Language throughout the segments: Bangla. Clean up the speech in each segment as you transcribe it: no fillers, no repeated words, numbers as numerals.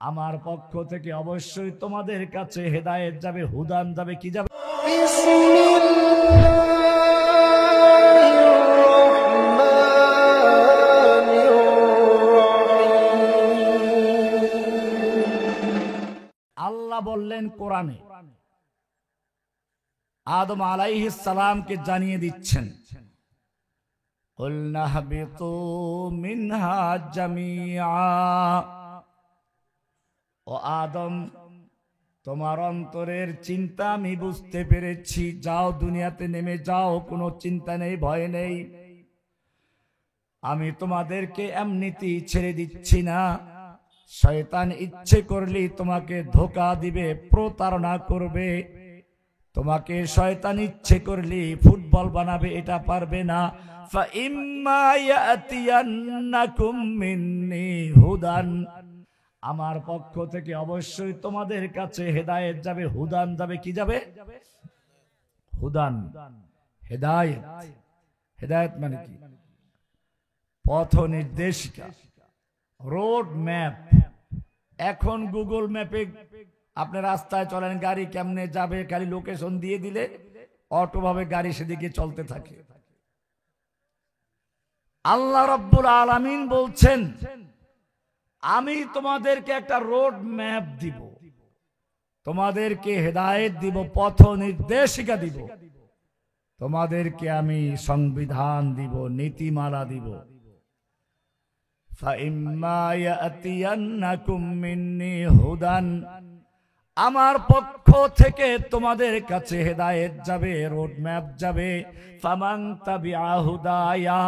আমার পক্ষ থেকে অবশ্যই তোমাদের কাছে হেদায়েত যাবে, হুদান যাবে, কি যাবে? আল্লাহ বললেন কোরআনে, আদম আলাইহিস সালামকে জানিয়ে দিচ্ছেন, কুলনা হাবিতু মিনহা জামিআ, ও আদম তোমার অন্তরের চিন্তা আমি বুঝতে পেরেছি, যাও দুনিয়াতে নেমে যাও, কোনো চিন্তা নেই, ভয় নেই। আমি তোমাদেরকে এমনিতেই ছেড়ে দিচ্ছি না, শয়তান ইচ্ছে করলেই তোমাকে ধোঁকা দিবে, প্রতারণা করবে। তোমাকে শয়তান ইচ্ছে করলেই ফুটবল বানাবে, এটা পারবে না। ফাইম্মা ইয়াতিয়ান্নাকুম মিন্নি হুদান, আমার পক্ষ থেকে অবশ্যই তোমাদের কাছে হেদায়েত যাবে, হুদান যাবে, কি যাবে? হুদান, হেদায়েত। হেদায়েত মানে কি? পথ নির্দেশিকা, রোড ম্যাপ। এখন গুগল ম্যাপে আপনি রাস্তায় চলেন, গাড়ি কেমনে যাবে, খালি লোকেশন দিয়ে দিলে অটোভাবে গাড়ি সেদিকে চলতে থাকে। আল্লাহ রাব্বুল আলামিন বলছেন, আমি তোমাদেরকে একটা রোড ম্যাপ দিব, তোমাদেরকে হেদায়েত দিব, পথ নির্দেশিকা দিব, তোমাদেরকে আমি সংবিধান দিব, নীতিমালা দিব। ফাইম্মা ইয়াতিয়ান্নাকুম মিন্নি হুদান, আমার পক্ষ থেকে তোমাদের কাছে হেদায়েত যাবে, রোড ম্যাপ যাবে। ফামান তাবিআ হুদায়া,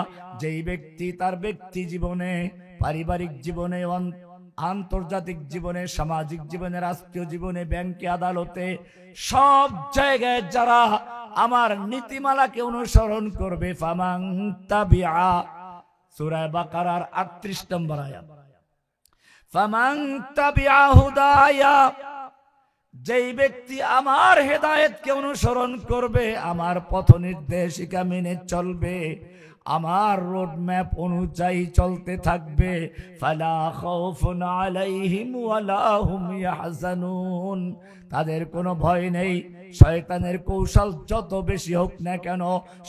যেই ব্যক্তি তার ব্যক্তি জীবনে, পারিবারিক জীবনে, আন্তর্জাতিক জীবনে, সামাজিক জীবনে, রাষ্ট্রীয় জীবনে, ব্যাংকে, আদালতে, সব জায়গায় যারা আমার নীতিমালাকে অনুসরণ করবে, ফামান তাবিআ, সূরা বাকারার 38 নম্বর আয়াত, ফামান তাবিআ হুদায়া, যেই ব্যক্তি আমার হেদায়েতকে অনুসরণ করবে, আমার পথ নির্দেশিকা মেনে চলবে, আমার রোড ম্যাপ অনুযায়ী চলতে থাকবে, ফালা খাউফুন আলাইহিম ওয়ালা হুম ইয়াহজানুন, তাদের কোনো ভয় নেই। শয়তানের কৌশল যত বেশি হোক না কেন,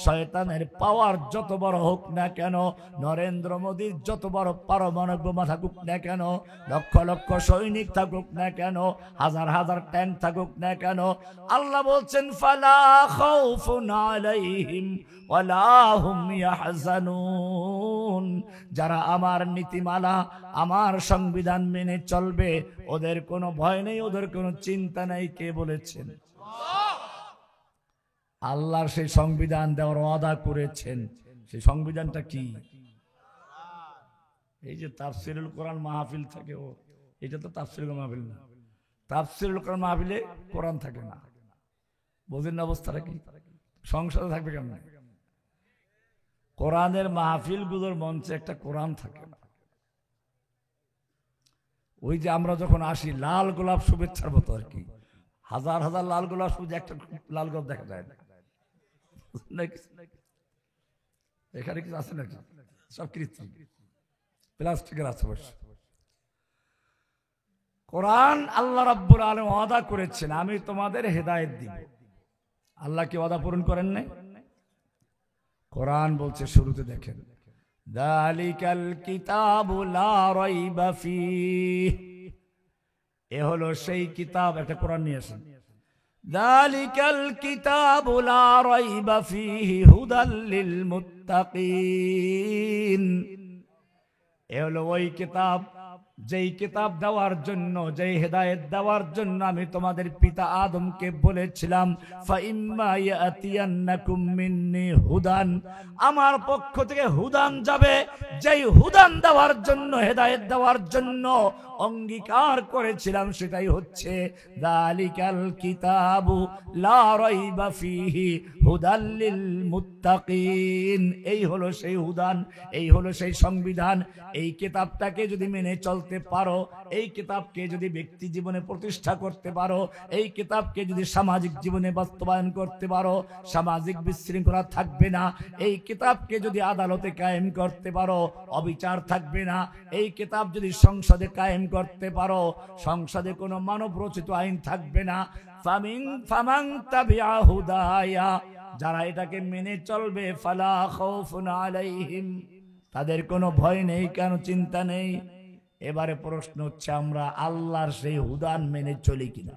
শয়তানের পাওয়ার যত বড় হোক না কেন, নরেন্দ্র মোদীর যত বড় পারমাণবিক বোমা থাকুক না কেন, লক্ষ লক্ষ সৈনিক থাকুক না কেন, হাজার হাজার ট্যাঙ্ক থাকুক না কেন, আল্লাহ বলছেন ফালা খাউফুন আলাইহিম ওয়ালা হুম ইয়াহজানুন, যারা আমার নীতিমালা, আমার সংবিধান মেনে চলবে, ওদের কোনো ভয় নেই, ওদের কোনো চিন্তা নেই। কে বলেছেন? আল্লাহর সেই সংবিধান দেওয়ার ওয়াদা করেছেন। সেই সংবিধানটা কি? এই যে তাফসিরুল কোরআন মাহফিল থাকে, ও এটা তো তাফসিরুল মাহফিল না। তাফসিরুল কোরআন মাহফিলে কোরআন থাকে না, বোঝেন না অবস্থাটা কি? সংসদে থাকবে কেমন? কোরআনের মাহফিল গুলোর মঞ্চে একটা কোরআন থাকে না। ওই যে আমরা যখন আসি, লাল গোলাপ শুভেচ্ছার মতো আর কি, হাজার হাজার লাল গোলাপ, শুধু একটা লাল গোলাপ দেখা যায় না। এখানে কিছু আছে নাকি? সব কৃত্রিম, প্লাস্টিকের আছে। কোরআন আল্লাহ রাব্বুল আলামিন ওয়াদা করেছেন, আমি তোমাদের হেদায়েত দিব। আল্লাহ কি ওয়াদা পূরণ করেন নাই? কোরআন বলছে, শুরুতে দেখেন, যালিকাল কিতাবু লা রাইবা ফীহ, এ হলো সেই কিতাব। একটা কোরআন নিয়ে আসেন, যালিকাল কিতাবু লা রাইবা ফীহি হুদাল লিল মুত্তাকিন, এ হলো ওই কিতাব, যেই কিতাব দেওয়ার জন্য, যেই হেদায়েত দেওয়ার জন্য আমি তোমাদের পিতা আদমকে বলেছিলাম, ফাইম্মা ইয়াতিয়ান্নাকুম মিন্নি হুদান, আমার পক্ষ থেকে হুদান যাবে, যেই হুদান দেওয়ার জন্য, হেদায়েত দেওয়ার জন্য অঙ্গীকার করেছিলাম, সেটাই হচ্ছে যালিকাল কিতাবু লা রাইবা ফীহি হুদাল লিল মুত্তাকিন। এই হলো সেই হুদান, এই হলো সেই সংবিধান। এই কিতাবটাকে যদি মেনে চলতে চলতে পারো, এই কিতাবকে যদি ব্যক্তি জীবনে প্রতিষ্ঠা করতে পারো, এই কিতাবকে যদি সামাজিক জীবনে বাস্তবায়ন করতে পারো, সামাজিক বিশৃঙ্খলা থাকবে না। এই কিতাবকে যদি আদালতে কায়েম করতে পারো, অবিচার থাকবে না। এই কিতাব যদি সংসদে কায়েম করতে পারো, সংসদে কোনো মানব রচিত আইন থাকবে না। ফামান তাবিআ হুদায়া, যারা এটাকে মেনে চলবে, ফালা খাউফুন আলাইহিম, তাদের কোনো ভয় নেই, কেন চিন্তা নেই। এবারে প্রশ্ন হচ্ছে, আমরা আল্লাহর সেই হুদান মেনে চলি কিনা?